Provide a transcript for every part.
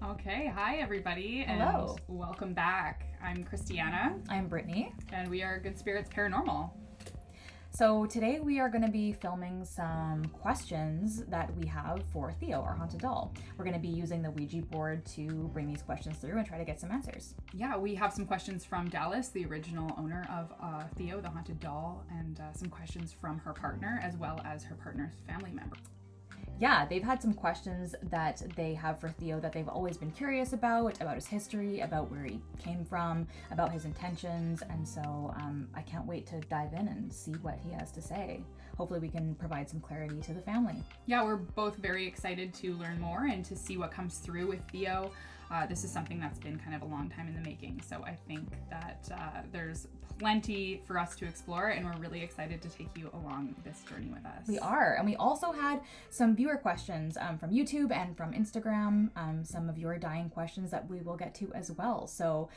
Okay, hi everybody, Hello. and welcome back. I'm Christiana, I'm Brittany. and we are Good Spirits Paranormal. So today we are going to be filming some questions that we have for Theo, our haunted doll. We're going to be using the Ouija board to bring these questions through and try to get some answers. Yeah, we have some questions from Dallas, the original owner of Theo, the haunted doll, and some questions from her partner, as well as her partner's family member. Yeah, they've had some questions that they have for Theo that they've always been curious about his history, about where he came from, about his intentions, and so I can't wait to dive in and see what he has to say. Hopefully we can provide some clarity to the family. Yeah, we're both very excited to learn more and to see what comes through with Theo. This is something that's been kind of a long time in the making, so I think that there's plenty for us to explore, and we're really excited to take you along this journey with us. We are, and we also had some viewer questions from YouTube and from Instagram, some of your dying questions that we will get to as well. So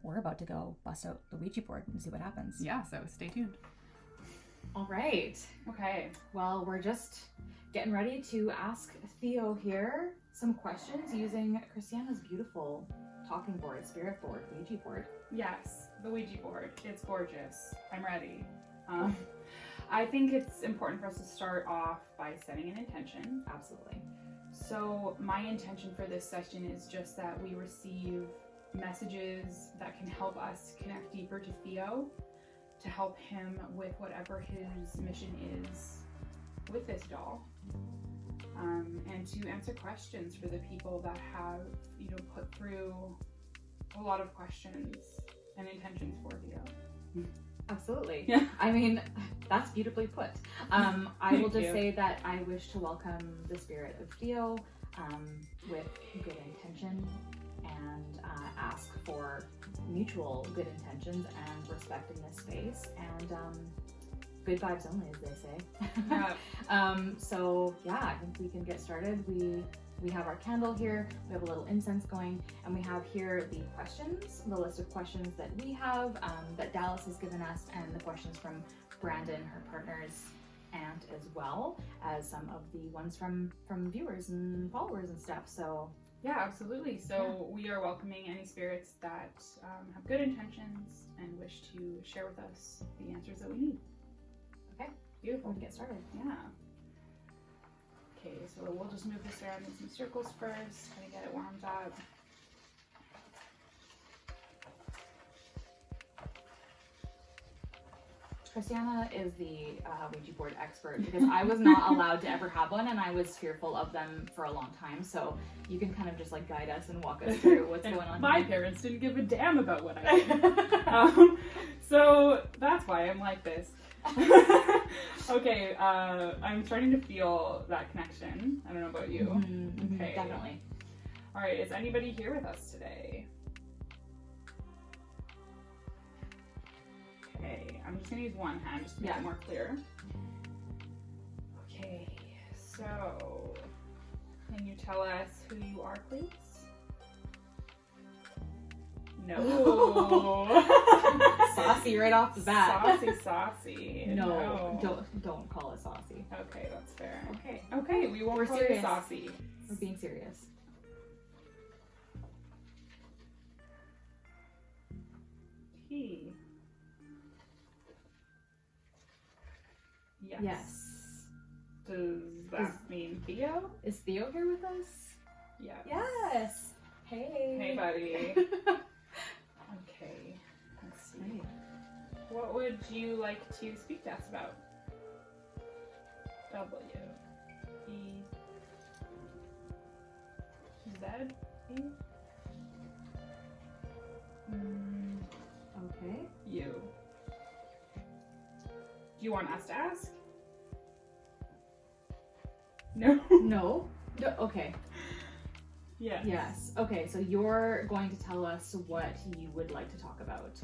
we're about to go bust out the Ouija board and see what happens. Yeah, so stay tuned. All right. Okay. Well, we're just getting ready to ask Theo here some questions using Christiana's beautiful talking board, spirit board, Ouija board. Yes, the Ouija board. It's gorgeous. I'm ready. I think it's important for us to start off by setting an intention. Absolutely. So my intention for this session is just that we receive messages that can help us connect deeper to Theo, to help him with whatever his mission is with this doll, and to answer questions for the people that have, put through a lot of questions and intentions for Theo. Absolutely. Yeah. I mean, that's beautifully put. I will Thank just you. say that I wish to welcome the spirit of Theo with good intention and ask for mutual good intentions and respect in this space and good vibes only, as they say. Yeah. So yeah, I think we can get started. We have our candle here, we have a little incense going, and we have here the questions, the list of questions that we have, that Dallas has given us, and the questions from Brandon, her partner's aunt, as well as some of the ones from viewers and followers and stuff. So Yeah, absolutely. So we are welcoming any spirits that have good intentions and wish to share with us the answers that we need. Okay. Beautiful. we'll get started. Yeah. Okay, so we'll just move this around in some circles first, kind of get it warmed up. Christiana is the Ouija board expert because I was not allowed to ever have one, and I was fearful of them for a long time. So you can kind of just like guide us and walk us through what's going on. My here. parents didn't give a damn about what I did. So that's why I'm like this. Okay, I'm starting to feel that connection. I don't know about you. Mhm, Okay. definitely. All right, is anybody here with us today? Okay, I'm just gonna use one hand just to make it more clear. Okay, so can you tell us who you are, please? No. Saucy right off the bat. Saucy. No, don't call it saucy. Okay, that's fair. Okay, Okay, we won't We're call you serious. saucy. we're being serious. He. Yes. Yes. Does that mean Theo? Is Theo here with us? Yes. Yes. Hey. Hey, buddy. Okay. Let's see. Hey. What would you like to speak to us about? W. E. Z. E. Okay. U. Do you want us to ask? No. No. Okay. Yes. Yes. Okay, so you're going to tell us what you would like to talk about.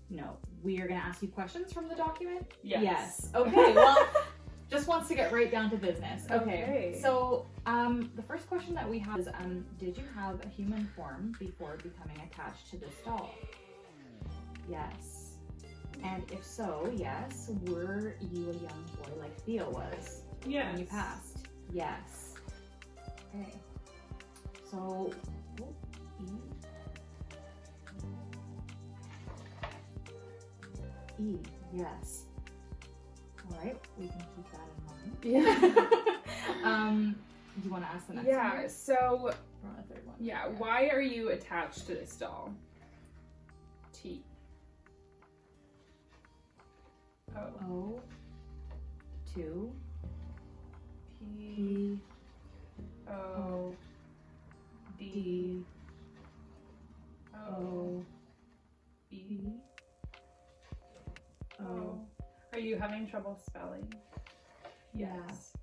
No. We are going to ask you questions from the document? Yes. Okay, well, just wants to get right down to business. Okay. Okay. So, the first question that we have is, did you have a human form before becoming attached to this doll? Yes. And if so, yes, were you a young boy like Theo was Yes. when you passed? Yes. Okay. So E. Yes. All right, we can keep that in mind. Yeah. Do you want to ask the next Yeah, one? so, Or a third one? yeah, why are you attached to this doll? T. O. O. 2. P. P. O. D. D. O. O. E. E. O. Are you having trouble spelling? Yes.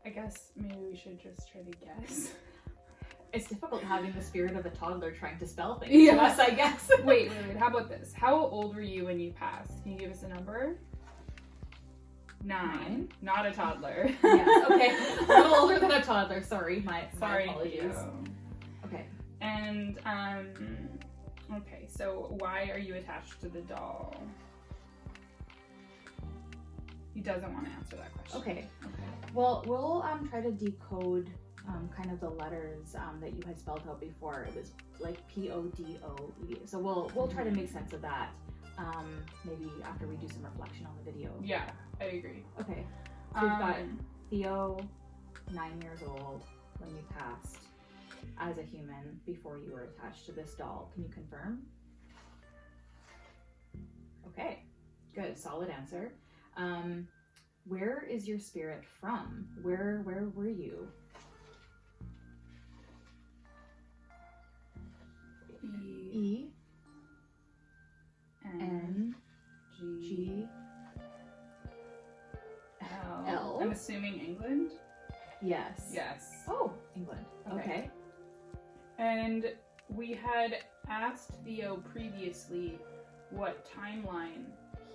I guess maybe we should just try to guess. It's difficult having the spirit of a toddler trying to spell things Yeah. to us, I guess. Wait. How about this? How old were you when you passed? Can you give us a number? 9. Not a toddler. Yes, okay. A little older than a toddler. Sorry, my Sorry. apologies. Theo. Okay. And okay. So why are you attached to the doll? He doesn't want to answer that question. Okay. Okay. Well, we'll try to decode kind of the letters that you had spelled out before. It was like P-O-D-O-E. So we'll try to make sense of that. Maybe after we do some reflection on the video. Yeah, I agree. Okay. So we've got Theo, 9 years old, when you passed as a human before you were attached to this doll. Can you confirm? Okay, good, solid answer. Where is your spirit from? Where were you? E. E, N. N, G. G, L. L. I'm assuming England. yes. Yes. Oh, England. Okay. And we had asked Theo previously what timeline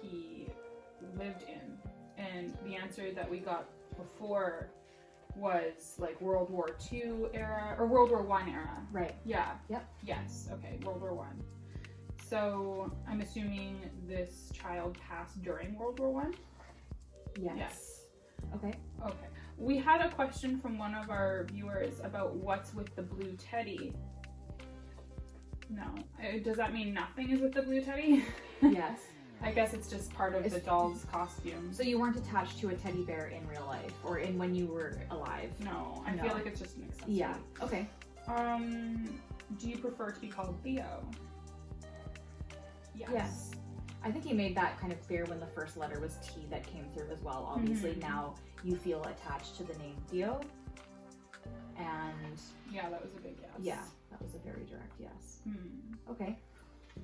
he lived in, and the answer that we got before was like World War II era or World War I era. Right. Yeah. Yep. Yes. Okay. World War I. So I'm assuming this child passed during World War I. Yes. Yes. Okay. Okay. We had a question from one of our viewers about what's with the blue teddy. No. Does that mean nothing is with the blue teddy? Yes. I guess it's just part of the doll's costume. So you weren't attached to a teddy bear in real life or in when you were alive? No, I No. feel like it's just an accessory. Yeah. Okay. Do you prefer to be called Theo? Yes. Yes. I think he made that kind of clear when the first letter was T that came through as well. Obviously, Mhm. now you feel attached to the name Theo. And Yeah, that was a big yes. yeah, that was a very direct yes. Hmm. Okay.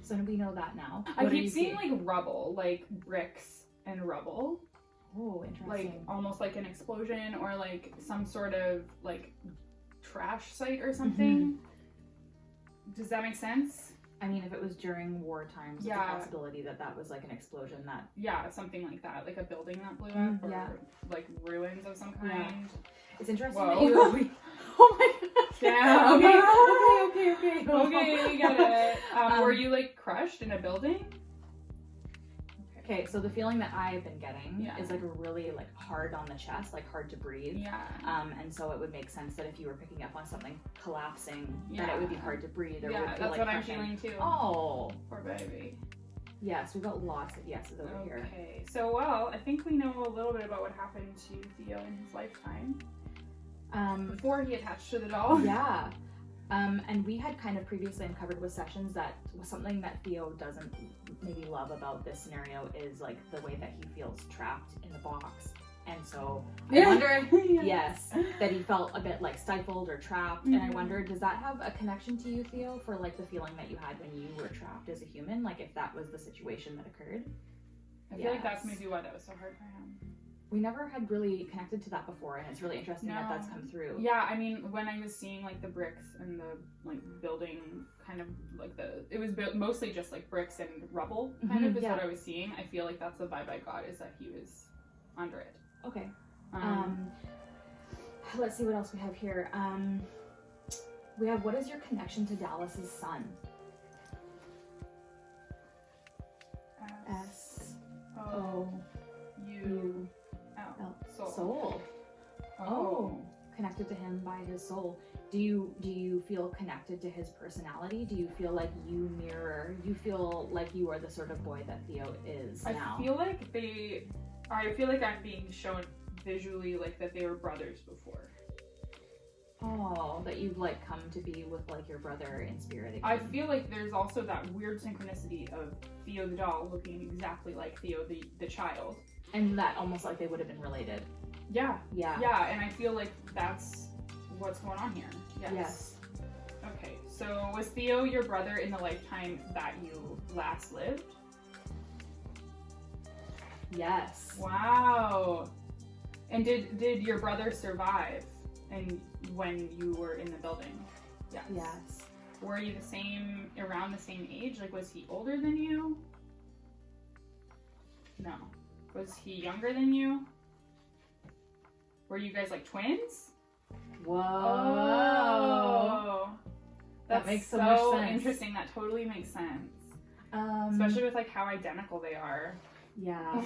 So we know that now. I What do keep you seeing see? like rubble, like bricks and rubble. Oh, interesting. Like almost like an explosion or like some sort of like trash site or something. Does that make sense? I mean, if it was during war times, it's Yeah. a possibility that that was like an explosion that. Yeah, something like that. Like a building that blew Mm, up or yeah. like ruins of some Yeah. kind. It's interesting Whoa. that you. Oh my god. Damn. Okay. Okay, we get it. Were you like crushed in a building? Okay, so the feeling that I've been getting Yeah. is like really like hard on the chest, like hard to breathe. Yeah. And so it would make sense that if you were picking up on something collapsing, that it would be Yeah. hard to breathe or Yeah, would feel that's like what I'm crushing. feeling too. Oh, Poor baby. yes, we've got lots of yeses over here. Okay, so well, I think we know a little bit about what happened to Theo in his lifetime before he attached to the doll. Yeah. And we had kind of previously uncovered with sessions that something that Theo doesn't maybe love about this scenario is like the way that he feels trapped in the box. And so I wondered, yes, that he felt a bit like stifled or trapped. And I Mhm. wondered, does that have a connection to you, Theo, for like the feeling that you had when you were trapped as a human? Like if that was the situation that occurred? I feel like that's Yes. maybe why that was so hard for him. We never had really connected to that before, and it's really interesting that that's No. come through. Yeah, I mean, when I was seeing like the bricks and the like building, kind of like it was mostly just like bricks and rubble, kind of is yeah. what I was seeing. I feel like that's the vibe I got, is that he was under it. Okay. Let's see what else we have here. We have, what is your connection to Dallas's son? S O O U U L. L. Soul. Soul. Oh. Connected to him by his soul. do you feel connected to his personality? Do you feel like you feel like you are the sort of boy that Theo is now? I feel like I'm being shown visually like that they were brothers before. Oh, that you've like come to be with like your brother in spirit again. I feel like there's also that weird synchronicity of Theo the doll looking exactly like Theo the child. And that almost like they would have been related. Yeah. Yeah. Yeah, and I feel like that's what's going on here. Yes. Okay, so was Theo your brother in the lifetime that you last lived? Yes. Wow. And did your brother survive and when you were in the building? Yes. Yes. Were you around the same age? Like, was he older than you? No. Was he younger than you? Were you guys like twins? Whoa. Oh. That That's makes so much sense. Interesting. That totally makes sense. Especially with like how identical they are. Yeah.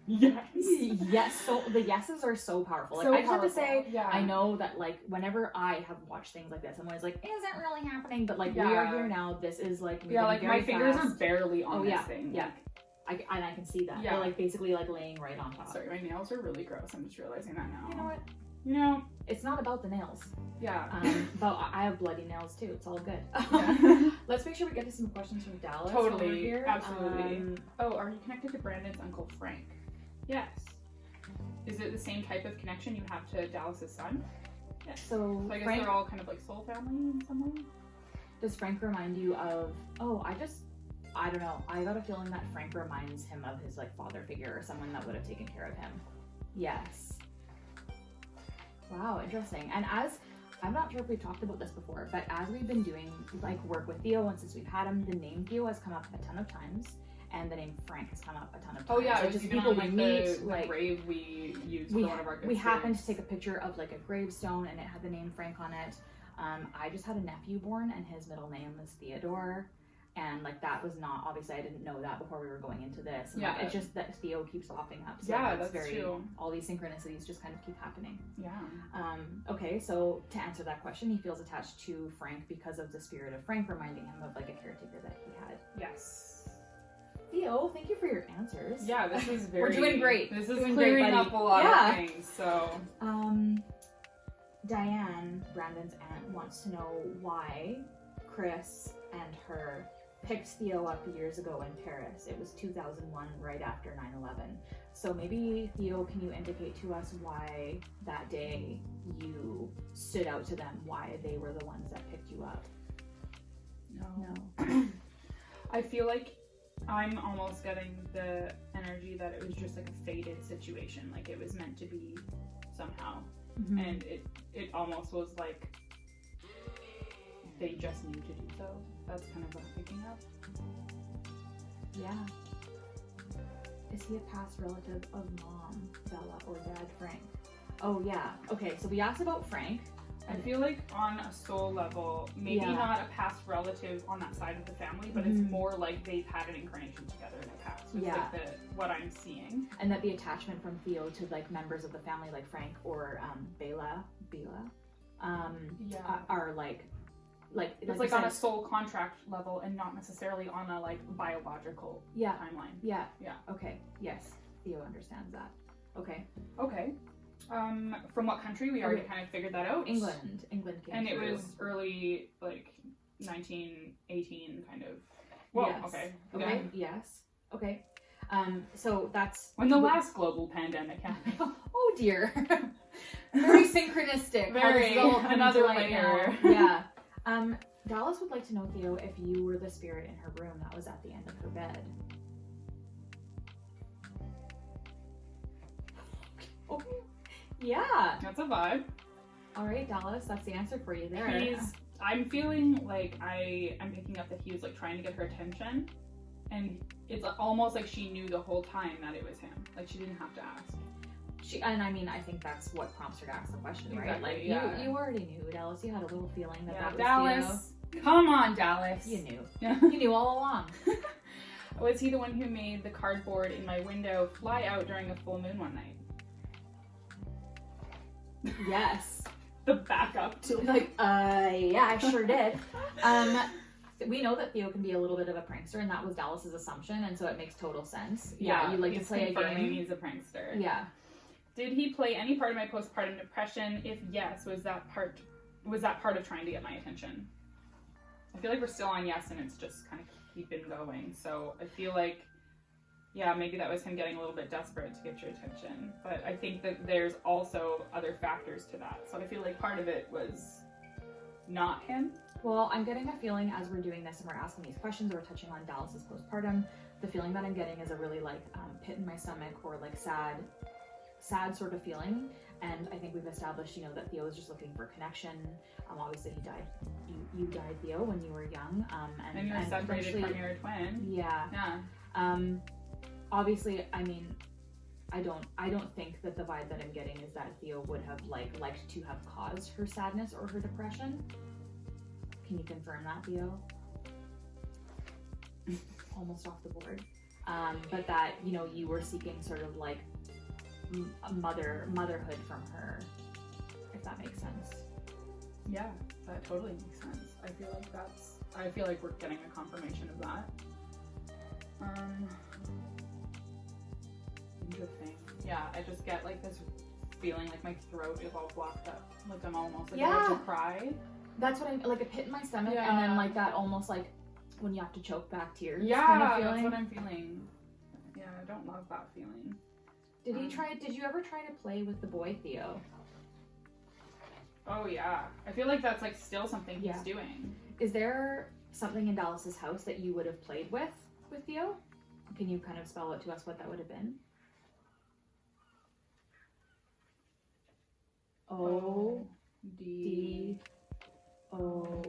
Yes. Yes. So the yeses are so powerful. Like So I just have to powerful. say, Yeah. I know that like whenever I have watched things like this, I'm always like, is it really happening? But like we Yeah. are here now. This is like moving Yeah, like very my fingers fast. are barely on Oh, this yeah. thing. Yeah. I can see that. Yeah. They're like basically like laying right on top. Sorry, my nails are really gross. I'm just realizing that now. You know what? You know, It's not about the nails. yeah. But I have bloody nails too. It's all good. Yeah. Let's make sure we get to some questions from Dallas. over Totally. here. Absolutely. Oh, are you connected to Brandon's uncle Frank? Yes. Is it the same type of connection you have to Dallas's son? Yes. So So I guess Frank, they're all kind of like soul family in some way? does Frank remind you of? Oh, I don't know. I got a feeling that Frank reminds him of his like father figure or someone that would have taken care of him. Yes. Wow, interesting. And I'm not sure if we've talked about this before, but as we've been doing like work with Theo and since we've had him, the name Theo has come up a ton of times, and the name Frank has come up a ton of times. Oh yeah, like, it was just even people on, like, we meet, the like grave we used for one of our good we happened to spirits. take a picture of like a gravestone and it had the name Frank on it. I just had a nephew born and his middle name was Theodore. And like that was not, obviously I didn't know that before we were going into this. And, like, Yeah. it's just that Theo keeps popping up. So Yeah, it's that's very, true. all these synchronicities just kind of keep happening. Yeah. Okay, so to answer that question, he feels attached to Frank because of the spirit of Frank reminding him of like a caretaker that he had. Yes. Theo, thank you for your answers. Yeah, this is very... We're doing great. This is Doing great, clearing buddy. up a lot Yeah. of things, so... Diane, Brandon's aunt, wants to know why Chris and her picked Theo up years ago in Paris. It was 2001, right after 9/11. So maybe, Theo, can you indicate to us why that day you stood out to them, why they were the ones that picked you up? No. I feel like I'm almost getting the energy that it was just like a fated situation, like it was meant to be somehow. Mm-hmm. And it almost was like they just knew to do so. That's kind of what I'm picking up. Yeah. Is he a past relative of mom, Bella, or dad, Frank? Oh yeah. Okay, so we asked about Frank. I feel like on a soul level, maybe Yeah. not a past relative on that side of the family, but Mhm. it's more like they've had an incarnation together in the past. It's Yeah. like what I'm seeing. And that the attachment from Theo to like members of the family like Frank or Bela Yeah. are like It's like on a soul contract level and not necessarily on a like biological yeah timeline. yeah Yeah. okay, yes, Theo understands that. Okay. Okay. From what country? We already Okay. kind of figured that out. England came And it through. was early, like 1918 kind of. Whoa, Yes. okay. Okay. Yeah. Yes. Okay. So that's When the last global pandemic happened. oh dear. Very synchronistic. How Very. this is all coming to Another light layer. now. Yeah. Dallas would like to know, Theo, if you were the spirit in her room that was at the end of her bed. Okay. Yeah. That's a vibe. All right, Dallas, that's the answer for you there. I'm feeling like I'm picking up that he was like trying to get her attention, and it's almost like she knew the whole time that it was him. Like she didn't have to ask. I think that's what prompts her to ask the question, right? Exactly, Like yeah. you already knew, Dallas. You had a little feeling that that was Dallas. Come on, Dallas. Theo. You knew. Yeah. You knew all along. Was he the one who made the cardboard in my window fly out during a full moon one night? Yes. the backup to Like, yeah, I sure did. We know that Theo can be a little bit of a prankster, and that was Dallas's assumption, and so it makes total sense. Yeah, you like to he's play a confirming game. he's a prankster. Yeah. Did he play any part of my postpartum depression? If yes, was that part of trying to get my attention? I feel like we're still on yes, and it's just kind of keeping going. So I feel like, yeah, maybe that was him getting a little bit desperate to get your attention. But I think that there's also other factors to that. So I feel like part of it was not him. Well, I'm getting a feeling as we're doing this and we're asking these questions, we're touching on Dallas's postpartum. The feeling that I'm getting is a really like pit in my stomach or like sad sort of feeling. And I think we've established, that Theo is just looking for connection. Obviously he died. You died, Theo, when you were young. And you were separated from your twin. Yeah. Yeah. Obviously, I mean, I don't think that the vibe that I'm getting is that Theo would have liked to have caused her sadness or her depression. Can you confirm that, Theo? Almost off the board. But that, you were seeking sort of like motherhood from her, if that makes sense. Yeah, that totally makes sense. I feel like we're getting a confirmation of that. Interesting. Yeah, I just get like this feeling like my throat is all blocked up. Like I'm almost like about to cry. That's what I'm like, a pit in my stomach, and then like that almost like when you have to choke back tears. Yeah, kind of feeling. That's what I'm feeling. Yeah, I don't love that feeling. Did you ever try to play with the boy Theo? Oh yeah. I feel like that's like still something he's doing. Is there something in Dallas's house that you would have played with Theo? Can you kind of spell out to us what that would have been? O D O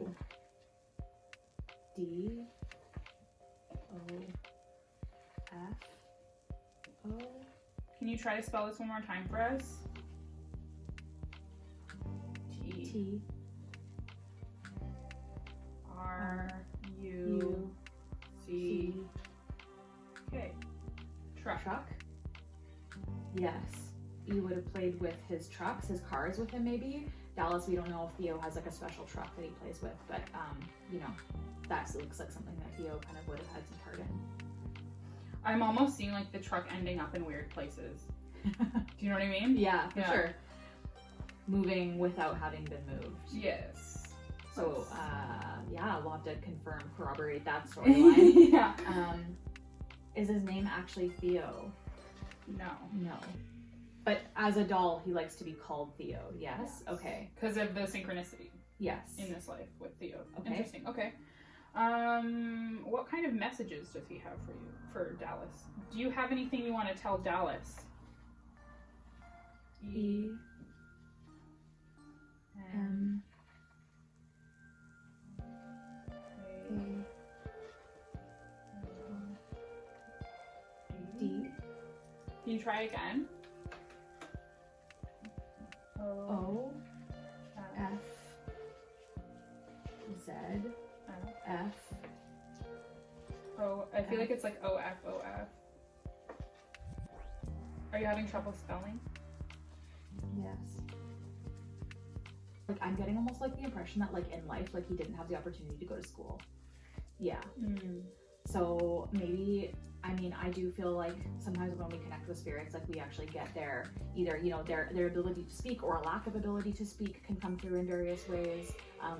D O F O. Can you try to spell this one more time for us? T R U C K. Truck. Yes. You would have played with his trucks, his cars with him maybe. Dallas, we don't know if Theo has like a special truck that he plays with, but that looks like something that Theo kind of would have had some part in. I'm almost seeing like the truck ending up in weird places. Do you know what I mean? Yeah, for sure. Moving without having been moved. Yes. So, we'll have to corroborate that storyline. Yeah. Is his name actually Theo? No. But as a doll, he likes to be called Theo. Yes. Okay. Because of the synchronicity. Yes. In this life with Theo. Okay. Interesting. Okay. What kind of messages does he have for Dallas? Do you have anything you want to tell Dallas? E M A D. Can you try again? O F Z F. Oh, I feel like it's like OF. Are you having trouble spelling? Yes. Like I'm getting almost like the impression that like in life, like he didn't have the opportunity to go to school. Yeah. So maybe, I do feel like sometimes when we connect with spirits, like we actually get their either, their ability to speak or a lack of ability to speak can come through in various ways.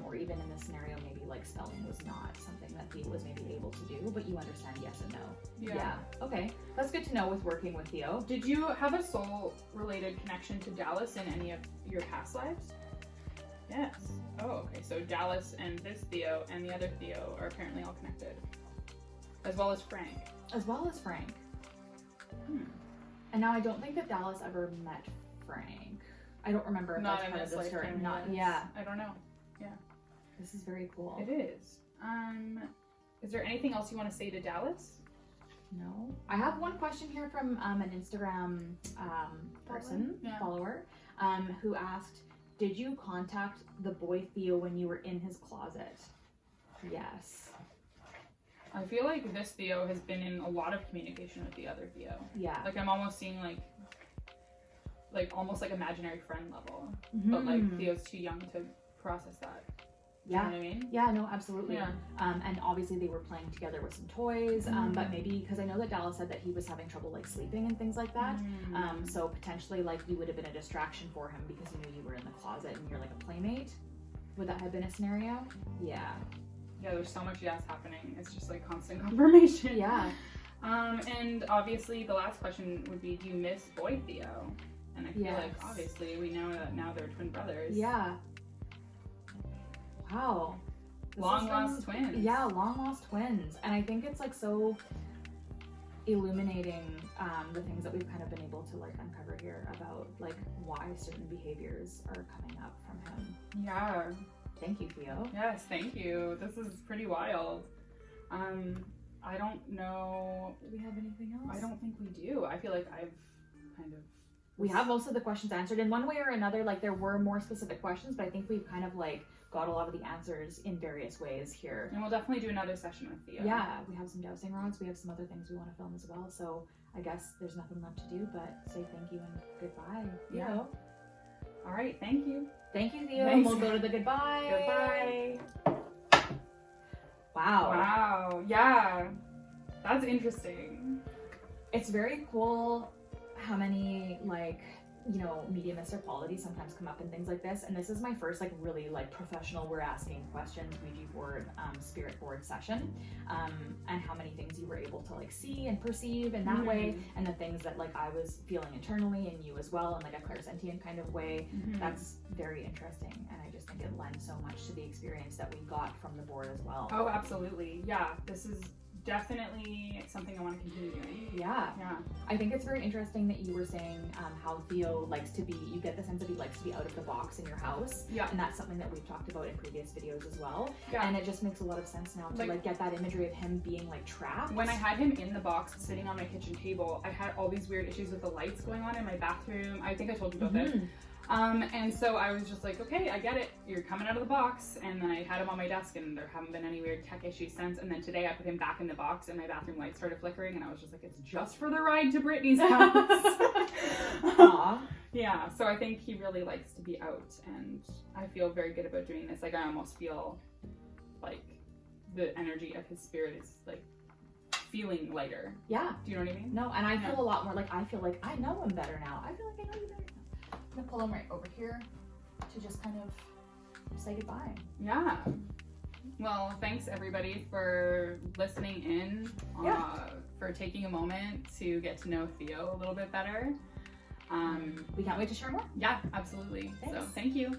Or even in this scenario, maybe like spelling was not something that Theo was maybe able to do, but you understand yes and no. Yeah. Okay. That's good to know with working with Theo. Did you have a soul-related connection to Dallas in any of your past lives? Yes. Oh, okay. So Dallas and this Theo and the other Theo are apparently all connected. As well as Frank. And now I don't think that Dallas ever met Frank. I don't remember if Not that's in part of this the story. lifetime. Not, Yes. yeah. I don't know. Yeah. This is very cool. It is. Is there anything else you want to say to Dallas? No. I have one question here from an Instagram follower, who asked, did you contact the boy Theo when you were in his closet? Yes. I feel like this Theo has been in a lot of communication with the other Theo. Yeah. Like I'm almost seeing like like almost like imaginary friend level, but like Theo's too young to process that. Yeah. You know what I mean? Yeah, no, absolutely. Yeah. And obviously they were playing together with some toys, but maybe, because I know that Dallas said that he was having trouble like sleeping and things like that. So potentially like you would have been a distraction for him because you knew you were in the closet and you're like a playmate. Would that have been a scenario? Yeah. Yeah, there's so much yes happening. It's just like constant confirmation. Yeah. And obviously the last question would be, do you miss boy Theo? And I feel like obviously we know that now they're twin brothers. Yeah. Wow. Long lost twins. Yeah, long lost twins. And I think it's like so illuminating the things that we've kind of been able to like uncover here about like why certain behaviors are coming up from him. Yeah. Thank you, Theo. Yes, thank you. This is pretty wild. I don't know. Do we have anything else? I don't think we do. I feel like I've kind of... We have most of the questions answered in one way or another. Like there were more specific questions, but I think we've kind of like got a lot of the answers in various ways here. And we'll definitely do another session with Theo. Yeah, we have some dowsing rods. We have some other things we want to film as well. So I guess there's nothing left to do but say thank you and goodbye. Yeah. Theo. All right, thank you. Thank you, Theo. Thanks. We'll go to the goodbye. Goodbye. Wow. Wow. Yeah. That's interesting. It's very cool how many like, you know, mediumistic qualities sometimes come up in things like this. And this is my first like really like professional we're asking questions Ouija board spirit board session. And how many things you were able to like see and perceive in that way, and the things that like I was feeling internally and you as well in like a clairsentient kind of way. That's very interesting, and I just think it lends so much to the experience that we got from the board as well. Oh, absolutely. Yeah, this is definitely something I want to continue doing. Yeah. Yeah. I think it's very interesting that you were saying how Theo likes to be, you get the sense that he likes to be out of the box in your house. Yeah. And that's something that we've talked about in previous videos as well. Yeah. And it just makes a lot of sense now to like get that imagery of him being like trapped. When I had him in the box sitting on my kitchen table, I had all these weird issues with the lights going on in my bathroom. I think I told you about this. And so I was just like, okay, I get it. You're coming out of the box. And then I had him on my desk and there haven't been any weird tech issues since. And then today I put him back in the box and my bathroom lights started flickering and I was just like, it's just for the ride to Brittany's house. Aww. Yeah, so I think he really likes to be out and I feel very good about doing this. Like I almost feel like the energy of his spirit is like feeling lighter. Yeah. Do you know what I mean? No, and I feel a lot more like, I feel like I know him better now. I feel like I know you better now. I'm gonna pull him right over here to just kind of say goodbye. Yeah. Well, thanks everybody for listening in, for taking a moment to get to know Theo a little bit better. We can't wait to share more. Yeah, absolutely. Thanks. So thank you.